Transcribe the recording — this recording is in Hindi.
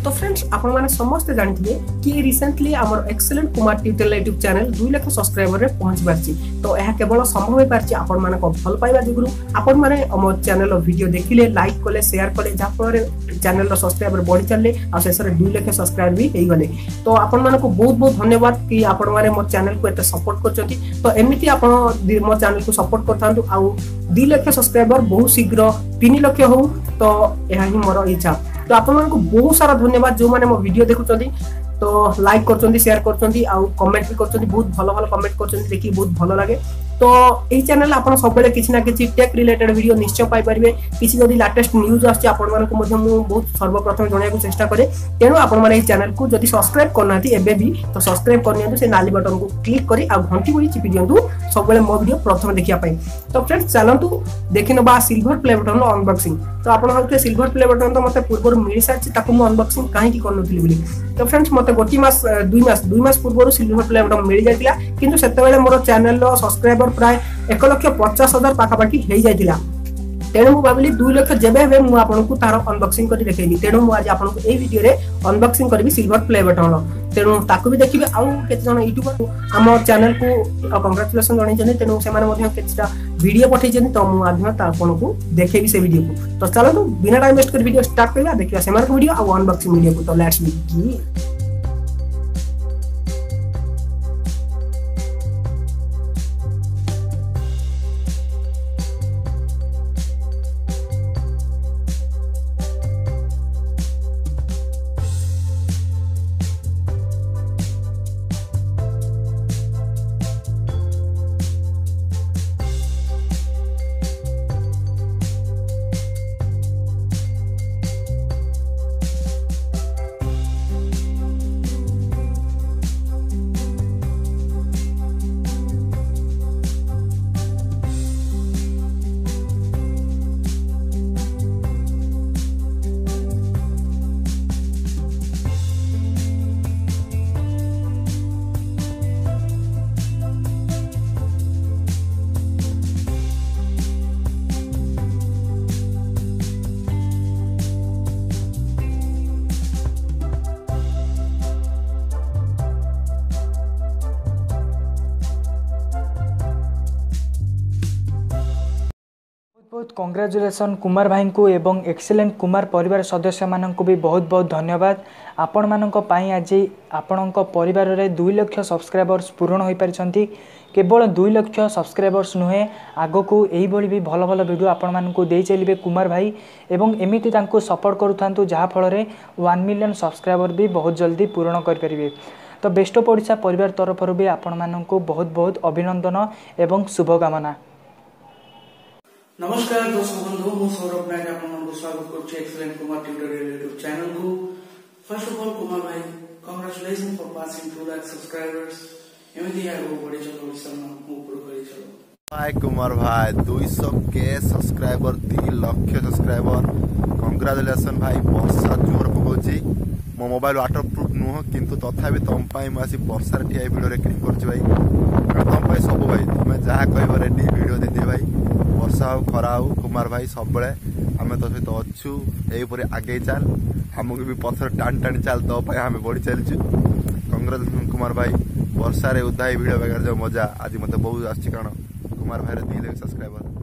तो फ्रेंड्स आपण माने समस्त जानथिबे कि रिसेंटली हमर excellent Kumar tutorial YouTube channel 2 lakh subscriber रे पहुंच बारछि। तो यह केवल संभव हो पारछि आपण माने को भल पाइबा दिगुरु आपण माने हमर चैनल रो वीडियो देखिले लाइक कले शेयर कले जा फल चैनल रो सब्सक्राइबर बढ़ी चलले आ शेषरे 2 लाख सब्सक्राइबर भी हेई गले। तो आपण माने को बहुत बहुत धन्यवाद कि आपण माने मोर चैनल को एते सपोर्ट करछथि। तो एमिति आपण मोर चैनल को सपोर्ट करथांतु आ 2 लाख सब्सक्राइबर बहुत शीघ्र 3 लाख हो। तो यह ही मोर इच्छा। तो आपण माने को बहुत सारा धन्यवाद जो माने मो वीडियो देखुछथि। तो लाइक करछथि शेयर करछथि आ कमेंट भी करछथि बहुत भलो भलो कमेंट करछथि देखि बहुत भलो लागे। तो एही चैनल आपण सबले किछि ना किछि टेक रिलेटेड वीडियो निश्चय पाई परिबे। किछि जदी लेटेस्ट न्यूज आछि आपण माने को मध्ये मु बहुत सर्वप्रथम जणिया को चेष्टा करे। तेनु आपण माने एही चैनल को जदी सब्सक्राइब करनाथि एबे भी तो सब्सक्राइब करनियंतु से नाली बटन को क्लिक करी आ घंटी बही चिपि दियंतु सबले मो वीडियो प्रथम देखिया पाई। तो फ्रेंड्स चलंतु देखिनबा सिल्वर प्ले बटन रो अनबॉक्सिंग। तो आपण होते सिल्वर प्ले बटन तो मते पूर्व मिली साछि ताको मु अनबॉक्सिंग काहे की करनथि बोली। तो फ्रेंड्स मते गोटी मास 2 मास पूर्व सिल्वर प्ले बटन मिली जायतिला किंतु सेते बेले मोर चैनल रो सब्सक्राइबर प्राय 1,50,000 पाखापाखी हो जाइतिला। तेणु मु भाबिली 2 लाख जेबे हेबे मु आपनकु तार अनबॉक्सिंग करि देखेबी। तेणु मु आज आपनकु ए वीडियो रे अनबॉक्सिंग करबी सिल्वर प्ले बटन रो। तेणु ताकु भी देखिबे आ केते जण यूट्यूबर हमर चैनल को कांग्रेचुलेशन जणै जने। तेणु से माने मध्ये केतेटा वीडियो पठै जने। तो मु आज ता आपनकु देखेबी से वीडियो को। तो चलो बिना टाइम वेस्ट कर वीडियो स्टार्ट करबा देखिबा से माने वीडियो आ अनबॉक्सिंग वीडियो को। तो लेट्स बिगिन। बहुत कांग्रेचुलेशन कुमार भाई को एवं एक्सीलेंट कुमार परिवार सदस्य मानक भी बहुत बहुत धन्यवाद। आपण मानक पई आज आपण परिवार रे 2 लाख सब्सक्राइबर्स पूर्ण हो पारिछंती। केवल 2 लाख सब्सक्राइबर्स नुहे आगो को एही भली भी भलो भलो वीडियो आपण मानक दे चलिबे कुमार भाई एवं एमिति तांको सपोर्ट करूथांतु जहा फल रे 1 मिलियन सब्सक्राइबर भी बहुत जल्दी पूर्ण कर परिबे। तो बेस्ट ऑफ ओडिशा परिवार तरफ भी आपण मानक बहुत बहुत अभिनंदन एवं शुभकामना। नमस्कार दर्शक बंधु मु सौरभ नायक आपनको स्वागत करछि excellent Kumar tutorial YouTube channel को। फर्स्ट ऑफ ऑल कुमार भाई congratulation for passing 2 lakh subscribers. एमिति आगो बढी चलो विषम ऊपर करी चलो। हाय कुमार भाई 200 के सब्सक्राइबर 3 लाख सब्सक्राइबर कांग्रेचुलेशन भाई। वर्षा जोर पकोछि मो मोबाइल वाटर प्रूफ नुह किंतु तथापि तुम पाई मासी वर्षा ठिया वीडियो रेकॉर्डिंग करछि भाई। कारण तुम पाई सब भाई तुम जहा कहबो रेडी वीडियो देते भाई। वर्षा हो खरा हो कुमार भाई सब बळे आमे तो सहित अच्छु एही परे आगे चल हमको भी पत्थर टान टान चल तो भाई हमें बढ़ी चलछु। कांग्रेचुलेशन कुमार भाई वर्षा रे उदाई वीडियो बगैर जो मजा आज मते बहुत आछि कारण कुमार भाई रे 2 लाख सब्सक्राइबर।